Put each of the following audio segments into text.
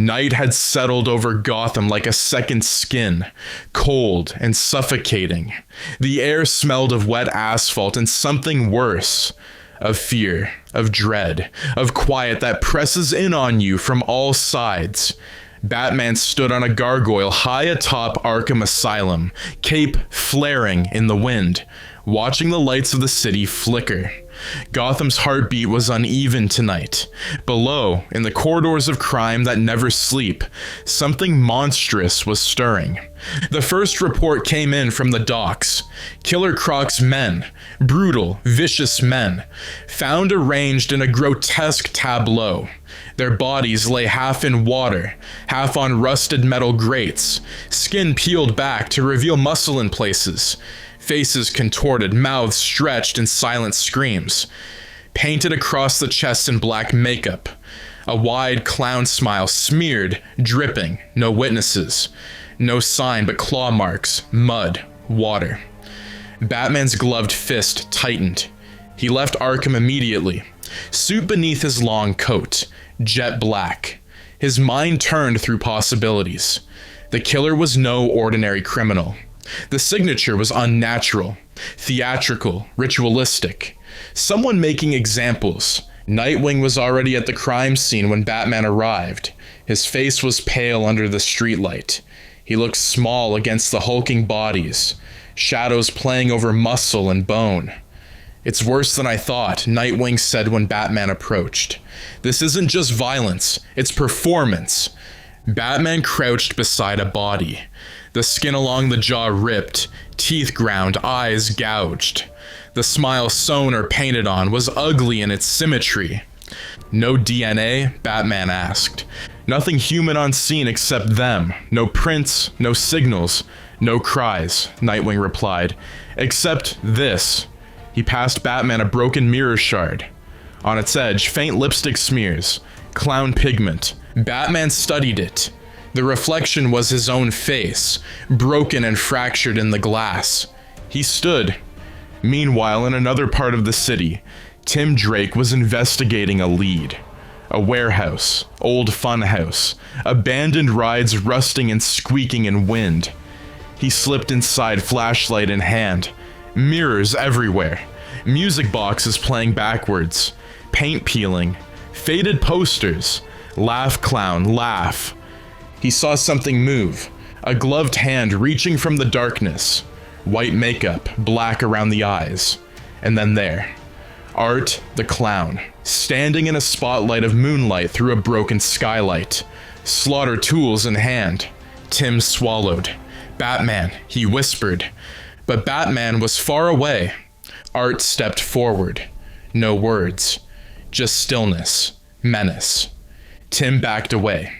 Night had settled over Gotham like a second skin, cold and suffocating. The air smelled of wet asphalt and something worse, of fear, of dread, of quiet that presses in on you from all sides. Batman stood on a gargoyle high atop Arkham Asylum, cape flaring in the wind, watching the lights of the city flicker. Gotham's heartbeat was uneven tonight. Below, in the corridors of crime that never sleep, something monstrous was stirring. The first report came in from the docks. Killer Croc's men, brutal, vicious men, found arranged in a grotesque tableau. Their bodies lay half in water, half on rusted metal grates, skin peeled back to reveal muscle in places. Faces contorted, mouths stretched in silent screams. Painted across the chest in black makeup. A wide clown smile smeared, dripping, no witnesses. No sign but claw marks, mud, water. Batman's gloved fist tightened. He left Arkham immediately. Suit beneath his long coat, jet black. His mind turned through possibilities. The killer was no ordinary criminal. The signature was unnatural, theatrical, ritualistic. Someone making examples. Nightwing was already at the crime scene when Batman arrived. His face was pale under the streetlight. He looked small against the hulking bodies, shadows playing over muscle and bone. "It's worse than I thought," Nightwing said when Batman approached. "This isn't just violence, it's performance." Batman crouched beside a body. The skin along the jaw ripped, teeth ground, eyes gouged. The smile sewn or painted on was ugly in its symmetry. "No DNA?" Batman asked. "Nothing human on scene except them. No prints, no signals, no cries," Nightwing replied. "Except this." He passed Batman a broken mirror shard. On its edge, faint lipstick smears, clown pigment. Batman studied it. The reflection was his own face, broken and fractured in the glass. He stood. Meanwhile, in another part of the city, Tim Drake was investigating a lead. A warehouse, old funhouse, abandoned rides rusting and squeaking in wind. He slipped inside, flashlight in hand. Mirrors everywhere. Music boxes playing backwards. Paint peeling. Faded posters. Laugh clown, laugh. He saw something move, a gloved hand reaching from the darkness. White makeup, black around the eyes. And then there, Art the clown, standing in a spotlight of moonlight through a broken skylight. Slaughter tools in hand. Tim swallowed. "Batman," he whispered. But Batman was far away. Art stepped forward. No words, just stillness, menace. Tim backed away.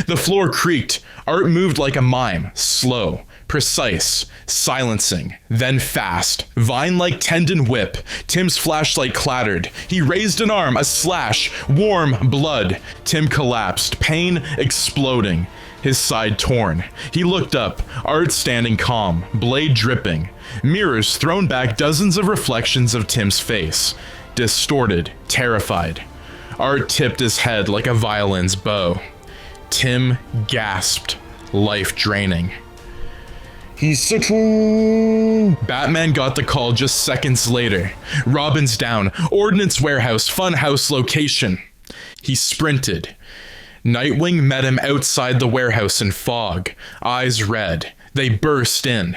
The floor creaked. Art moved like a mime, slow, precise, silencing, then fast. Vine-like tendon whip. Tim's flashlight clattered. He raised an arm, a slash, warm blood. Tim collapsed, pain exploding, his side torn. He looked up, Art standing calm, blade dripping. Mirrors thrown back, dozens of reflections of Tim's face. Distorted, terrified. Art tipped his head like a violin's bow. Tim gasped, life draining. "He's settled!" Batman got the call just seconds later. Robin's down, Ordnance Warehouse, Funhouse location. He sprinted. Nightwing met him outside the warehouse in fog, eyes red. They burst in.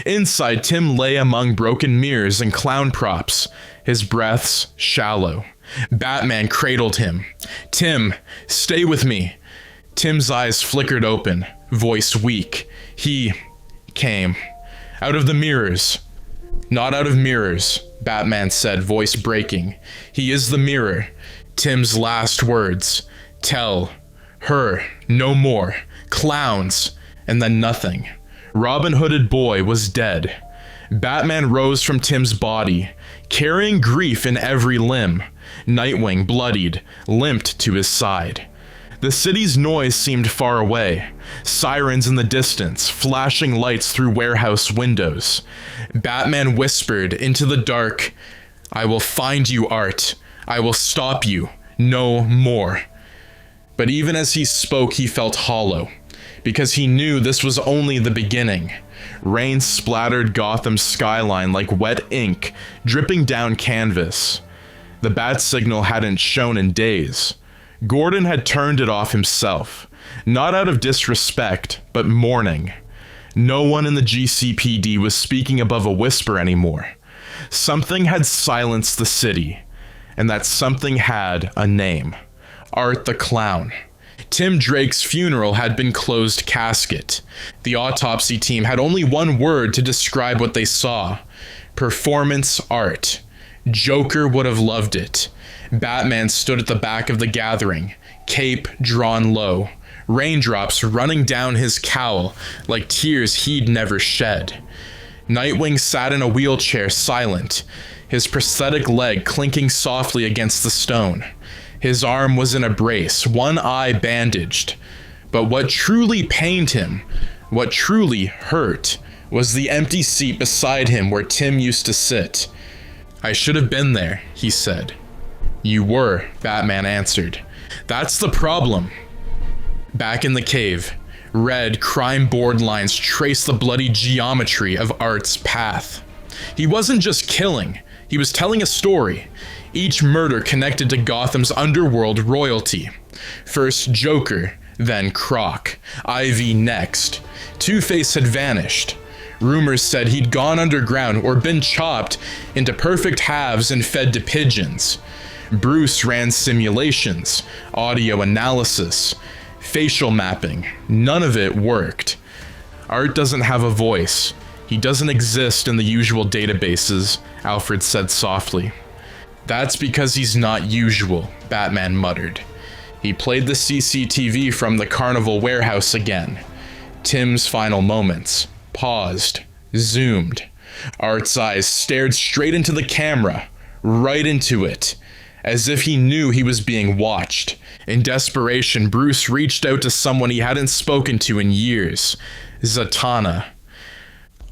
Inside, Tim lay among broken mirrors and clown props, his breaths shallow. Batman cradled him. "Tim, stay with me." Tim's eyes flickered open, voice weak. "He came. Out of the mirrors." "Not out of mirrors," Batman said, voice breaking. "He is the mirror." Tim's last words. "Tell her no more. Clowns." And then nothing. Robin Hooded boy was dead. Batman rose from Tim's body, carrying grief in every limb. Nightwing, bloodied, limped to his side. The city's noise seemed far away. Sirens in the distance, flashing lights through warehouse windows. Batman whispered into the dark, "I will find you, Art. I will stop you. No more." But even as he spoke, he felt hollow, because he knew this was only the beginning. Rain splattered Gotham's skyline like wet ink, dripping down canvas. The bat signal hadn't shone in days. Gordon had turned it off himself, not out of disrespect, but mourning. No one in the GCPD was speaking above a whisper anymore. Something had silenced the city, and that something had a name. Art the Clown. Tim Drake's funeral had been closed casket. The autopsy team had only one word to describe what they saw: performance art. Joker would have loved it. Batman stood at the back of the gathering, cape drawn low, raindrops running down his cowl like tears he'd never shed. Nightwing sat in a wheelchair, silent, his prosthetic leg clinking softly against the stone. His arm was in a brace, one eye bandaged. But what truly pained him, what truly hurt, was the empty seat beside him where Tim used to sit. "I should have been there," he said. "You were," Batman answered. "That's the problem." Back in the cave, red crime board lines traced the bloody geometry of Art's path. He wasn't just killing, he was telling a story. Each murder connected to Gotham's underworld royalty. First Joker, then Croc, Ivy next. Two-Face had vanished. Rumors said he'd gone underground or been chopped into perfect halves and fed to pigeons. Bruce ran simulations, audio analysis, facial mapping. None of it worked. Art doesn't have a voice. He doesn't exist in the usual databases, Alfred said softly. "That's because he's not usual," Batman muttered. He played the CCTV from the carnival warehouse again. Tim's final moments. Paused. Zoomed. Art's eyes stared straight into the camera. Right into it. As if he knew he was being watched. In desperation, Bruce reached out to someone he hadn't spoken to in years. Zatanna.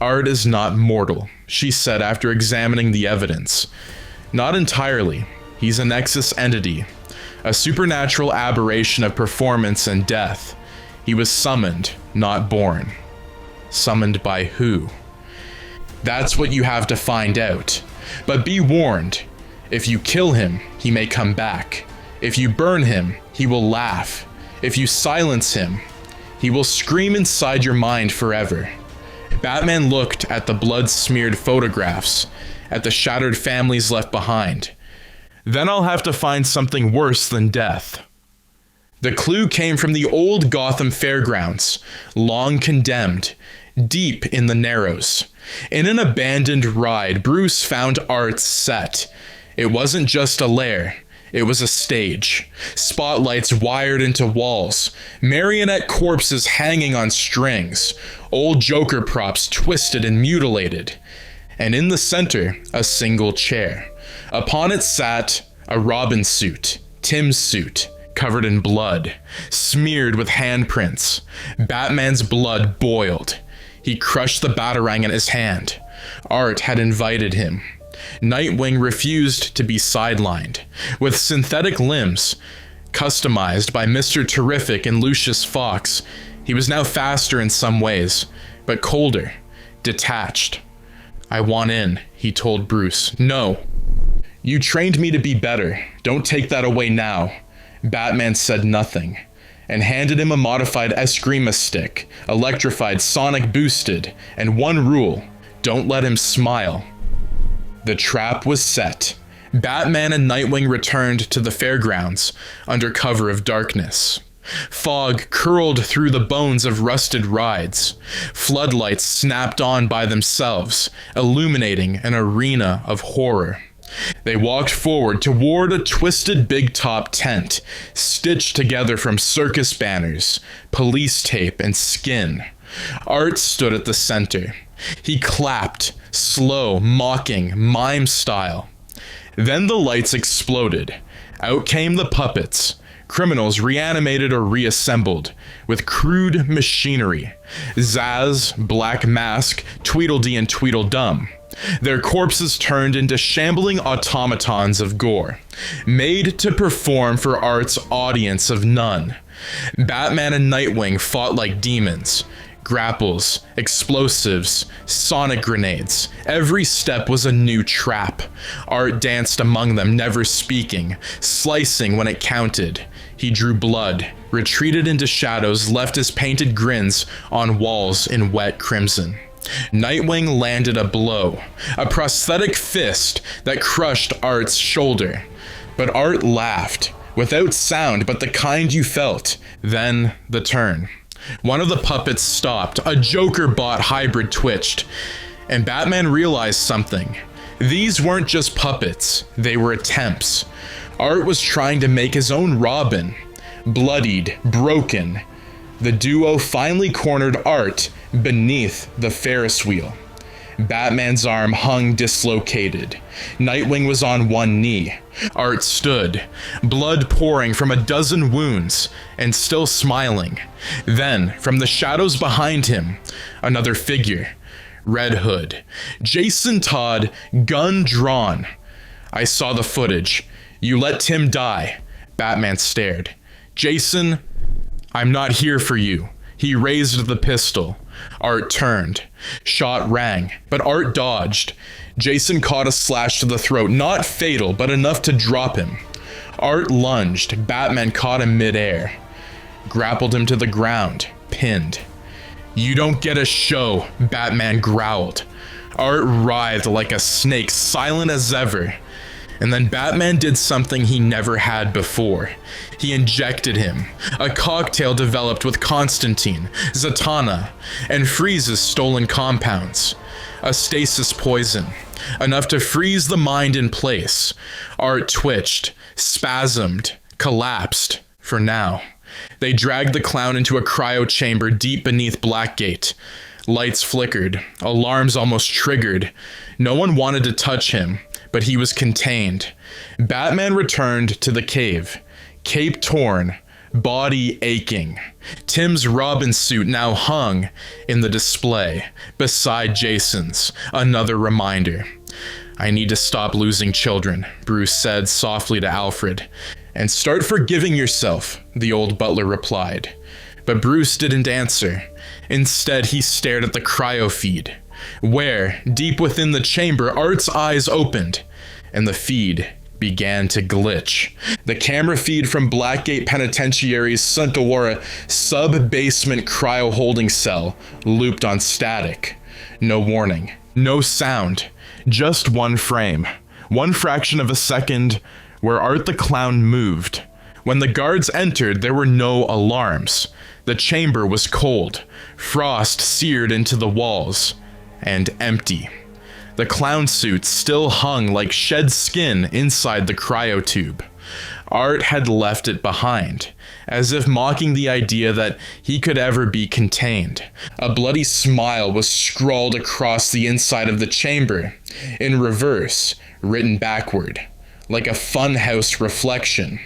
"Art is not mortal," she said after examining the evidence. "Not entirely. He's a Nexus entity, a supernatural aberration of performance and death. He was summoned, not born." Summoned by who? That's what you have to find out. But be warned, if you kill him, he may come back. If you burn him, he will laugh. If you silence him, he will scream inside your mind forever. Batman looked at the blood-smeared photographs, at the shattered families left behind. "Then I'll have to find something worse than death." The clue came from the old Gotham fairgrounds, long condemned, deep in the Narrows. In an abandoned ride, Bruce found Art's set. It wasn't just a lair, it was a stage. Spotlights wired into walls, marionette corpses hanging on strings, old Joker props twisted and mutilated. And in the center, a single chair. Upon it sat a Robin suit, Tim's suit, covered in blood, smeared with handprints. Batman's blood boiled. He crushed the Batarang in his hand. Art had invited him. Nightwing refused to be sidelined. With synthetic limbs, customized by Mr. Terrific and Lucius Fox, he was now faster in some ways, but colder, detached. "I want in," he told Bruce. "No." "You trained me to be better. Don't take that away now." Batman said nothing, and handed him a modified Eskrima stick, electrified, sonic boosted, and one rule: don't let him smile. The trap was set. Batman and Nightwing returned to the fairgrounds under cover of darkness. Fog curled through the bones of rusted rides. Floodlights snapped on by themselves, illuminating an arena of horror. They walked forward toward a twisted big-top tent, stitched together from circus banners, police tape, and skin. Art stood at the center. He clapped, slow, mocking, mime style. Then the lights exploded. Out came the puppets, criminals reanimated or reassembled with crude machinery. Zaz, Black Mask, Tweedledee, and Tweedledum. Their corpses turned into shambling automatons of gore, made to perform for art's audience of none. Batman and Nightwing fought like demons. Grapples, explosives, sonic grenades. Every step was a new trap. Art danced among them, never speaking, slicing when it counted. He drew blood, retreated into shadows, left his painted grins on walls in wet crimson. Nightwing landed a blow, a prosthetic fist that crushed Art's shoulder. But Art laughed, without sound but the kind you felt. Then the turn. One of the puppets stopped, a Joker bot hybrid twitched, and Batman realized something. These weren't just puppets, they were attempts. Art was trying to make his own Robin. Bloodied, broken, the duo finally cornered Art beneath the Ferris wheel. Batman's arm hung dislocated. Nightwing was on one knee. Art stood, blood pouring from a dozen wounds, and still smiling. Then, from the shadows behind him, another figure. Red Hood. Jason Todd, gun drawn. I saw the footage. You let Tim die. Batman stared. Jason, I'm not here for you. He raised the pistol. Art turned. Shot rang, but Art dodged. Jason caught a slash to the throat, not fatal, but enough to drop him. Art lunged. Batman caught him midair. Grappled him to the ground, pinned. You don't get a show, Batman growled. Art writhed like a snake, silent as ever. And then Batman did something he never had before. He injected him. A cocktail developed with Constantine, Zatanna, and Freeze's stolen compounds. A stasis poison, enough to freeze the mind in place. Art twitched, spasmed, collapsed, for now. They dragged the clown into a cryo chamber deep beneath Blackgate. Lights flickered, alarms almost triggered. No one wanted to touch him, but he was contained. Batman returned to the cave, cape torn, body aching. Tim's Robin suit now hung in the display, beside Jason's, another reminder. I need to stop losing children, Bruce said softly to Alfred. And start forgiving yourself, the old butler replied. But Bruce didn't answer. Instead, he stared at the cryo feed, where, deep within the chamber, Art's eyes opened, and the feed began to glitch. The camera feed from Blackgate Penitentiary's Suntawara sub-basement cryo holding cell looped on static. No warning, no sound, just one frame, one fraction of a second where Art the Clown moved. When the guards entered, there were no alarms. The chamber was cold, frost seared into the walls, and empty. The clown suit still hung like shed skin inside the cryotube. Art had left it behind, as if mocking the idea that he could ever be contained. A bloody smile was scrawled across the inside of the chamber, in reverse, written backward, like a funhouse reflection.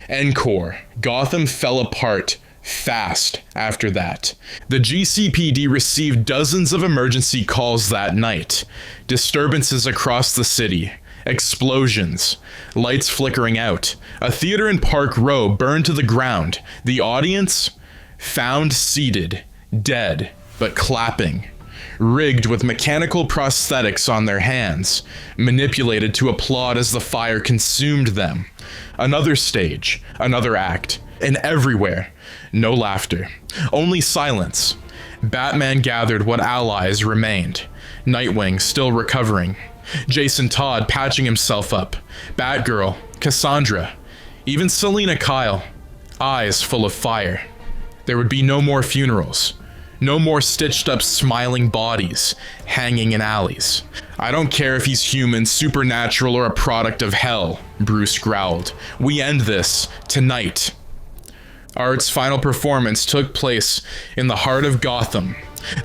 Encore. Gotham fell apart fast after that. The GCPD received dozens of emergency calls that night. Disturbances across the city. Explosions. Lights flickering out. A theater in Park Row burned to the ground. The audience found seated, dead, but clapping. Rigged with mechanical prosthetics on their hands, manipulated to applaud as the fire consumed them. Another stage, another act, and everywhere, no laughter, only silence. Batman gathered what allies remained. Nightwing still recovering. Jason Todd patching himself up. Batgirl, Cassandra, even Selina Kyle, eyes full of fire. There would be no more funerals. No more stitched up smiling bodies hanging in alleys. I don't care if he's human, supernatural, or a product of hell, Bruce growled. We end this tonight. Art's final performance took place in the heart of Gotham.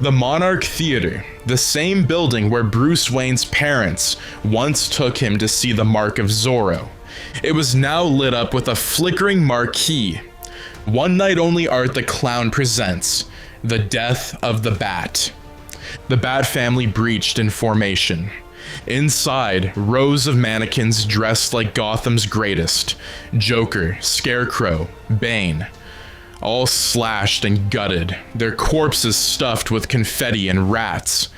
The Monarch Theater, the same building where Bruce Wayne's parents once took him to see the Mark of Zorro. It was now lit up with a flickering marquee. One night only art the clown presents the death of the Bat. The Bat family breached in formation. Inside, rows of mannequins dressed like Gotham's greatest: Joker, Scarecrow, Bane. All slashed and gutted, their corpses stuffed with confetti and rats.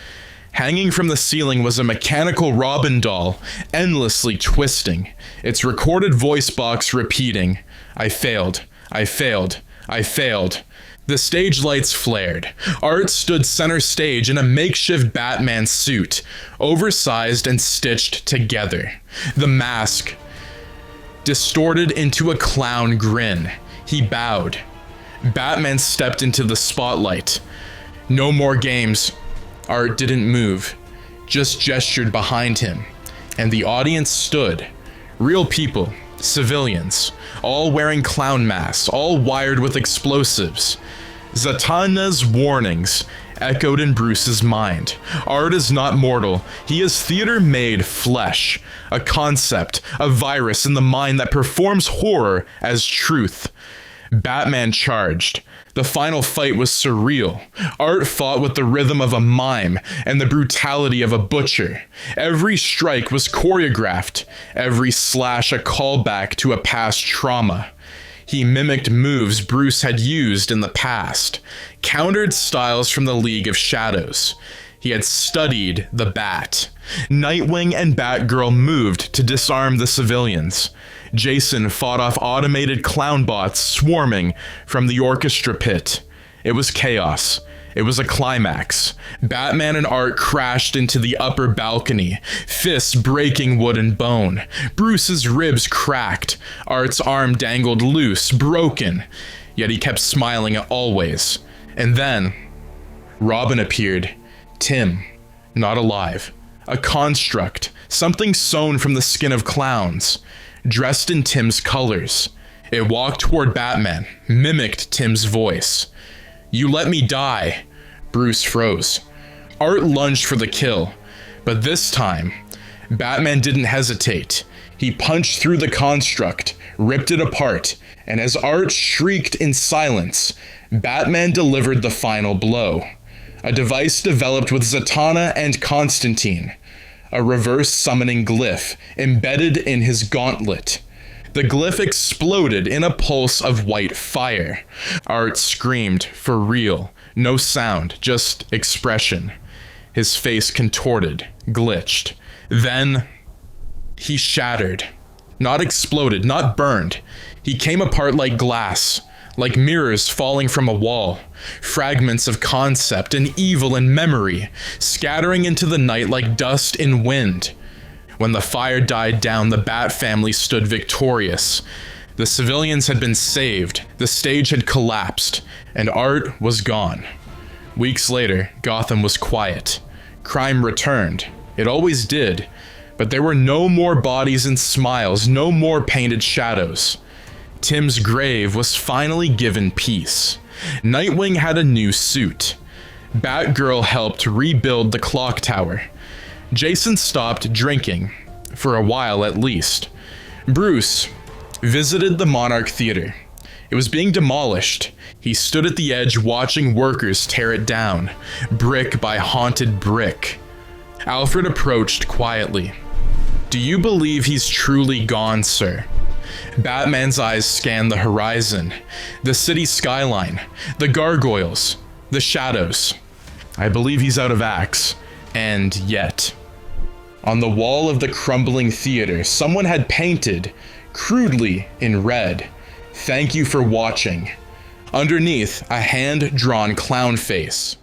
Hanging from the ceiling was a mechanical Robin doll, endlessly twisting, its recorded voice box repeating, "I failed, I failed, I failed." The stage lights flared. Art stood center stage in a makeshift Batman suit, oversized and stitched together. The mask distorted into a clown grin. He bowed. Batman stepped into the spotlight. No more games. Art didn't move, just gestured behind him, and the audience stood. Real people, civilians, all wearing clown masks, all wired with explosives. Zatanna's warnings echoed in Bruce's mind. Art is not mortal. He is theater-made flesh, a concept, a virus in the mind that performs horror as truth. Batman charged. The final fight was surreal. Art fought with the rhythm of a mime and the brutality of a butcher. Every strike was choreographed, every slash a callback to a past trauma. He mimicked moves Bruce had used in the past, countered styles from the League of Shadows. He had studied the Bat. Nightwing and Batgirl moved to disarm the civilians. Jason fought off automated clown bots swarming from the orchestra pit. It was chaos. It was a climax. Batman and Art crashed into the upper balcony, fists breaking wood and bone. Bruce's ribs cracked. Art's arm dangled loose, broken. Yet he kept smiling always. And then, Robin appeared. Tim, not alive. A construct, something sewn from the skin of clowns, dressed in Tim's colors. It walked toward Batman, mimicked Tim's voice. "You let me die." Bruce froze. Art lunged for the kill, but this time, Batman didn't hesitate. He punched through the construct, ripped it apart, and as Art shrieked in silence, Batman delivered the final blow. A device developed with Zatanna and Constantine, a reverse summoning glyph embedded in his gauntlet. The glyph exploded in a pulse of white fire. Art screamed for real. No sound, just expression. His face contorted, glitched. Then, he shattered. Not exploded, not burned. He came apart like glass, like mirrors falling from a wall. Fragments of concept and evil and memory, scattering into the night like dust in wind. When the fire died down, the Bat family stood victorious. The civilians had been saved, the stage had collapsed, and Art was gone. Weeks later, Gotham was quiet. Crime returned. It always did. But there were no more bodies and smiles, no more painted shadows. Tim's grave was finally given peace. Nightwing had a new suit. Batgirl helped rebuild the clock tower. Jason stopped drinking, for a while at least. Bruce visited the Monarch Theater. It was being demolished. He stood at the edge watching workers tear it down, brick by haunted brick. Alfred approached quietly. "Do you believe he's truly gone, sir?" Batman's eyes scanned the horizon, the city skyline, the gargoyles, the shadows. "I believe he's out of acts. And yet." On the wall of the crumbling theater, someone had painted, crudely in red, "Thank you for watching." Underneath, a hand-drawn clown face.